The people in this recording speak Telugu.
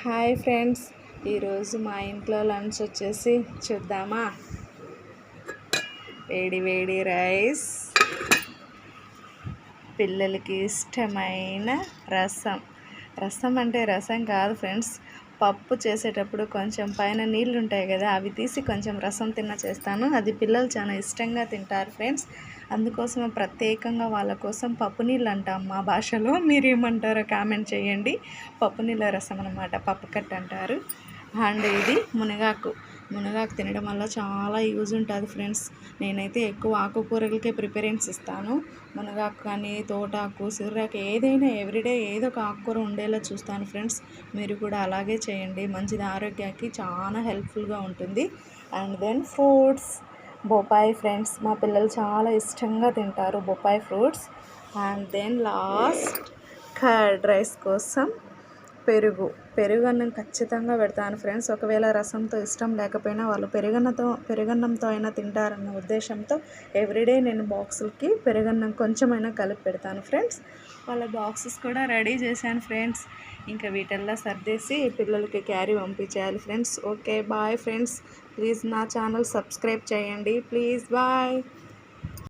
హాయ్ ఫ్రెండ్స్, ఈరోజు మా ఇంట్లో లంచ్ వచ్చేసి చూద్దామా. వేడి వేడి రైస్, పిల్లలకి ఇష్టమైన రసం అంటే రసం కాదు ఫ్రెండ్స్, పప్పు చేసేటప్పుడు కొంచెం పైన నీళ్ళు ఉంటాయి కదా, అవి తీసి కొంచెం రసం చేస్తాను. అది పిల్లలు చాలా ఇష్టంగా తింటారు ఫ్రెండ్స్. అందుకోసం ప్రత్యేకంగా వాళ్ళ కోసం పప్పు నీళ్ళు అంటాం మా భాషలో. మీరు ఏమంటారో కామెంట్ చేయండి. పప్పు నీళ్ళ రసం అనమాట, పప్పు కట్ట అంటారు. అండ్ ఇది మునగాకు తినడం వల్ల చాలా యూజ్ ఉంటుంది ఫ్రెండ్స్. నేనైతే ఎక్కువ ఆకుకూరలకే ప్రిఫరెన్స్ ఇస్తాను. మునగాకు కానీ, తోటాకు, సిర్రాకు, ఏదైనా ఎవ్రీడే ఏదో ఒక ఆకుకూర ఉండేలా చూస్తాను ఫ్రెండ్స్. మీరు కూడా అలాగే చేయండి, మంచిది, ఆరోగ్యానికి చాలా హెల్ప్ఫుల్గా ఉంటుంది. అండ్ దెన్ ఫ్రూట్స్, బొప్పాయి ఫ్రెండ్స్, మా పిల్లలు చాలా ఇష్టంగా తింటారు బొప్పాయి fruits. And then last curd rice కోసం పెరుగు అన్నం ఖచ్చితంగా పెడతాను ఫ్రెండ్స్. ఒకవేళ రసంతో ఇష్టం లేకపోయినా వాళ్ళు పెరుగన్నంతో అయినా తింటారన్న ఉద్దేశంతో ఎవ్రీడే నేను బాక్సులకి పెరుగన్నం కొంచెమైనా కలిపి పెడతాను ఫ్రెండ్స్. వాళ్ళ బాక్సెస్ కూడా రెడీ చేశాను ఫ్రెండ్స్. ఇంకా వీటల్లా సర్దేసి పిల్లలకి క్యారీ పంపించేయాలి friends. Okay, bye friends. Please నా ఛానల్ సబ్స్క్రైబ్ చేయండి ప్లీజ్. బాయ్.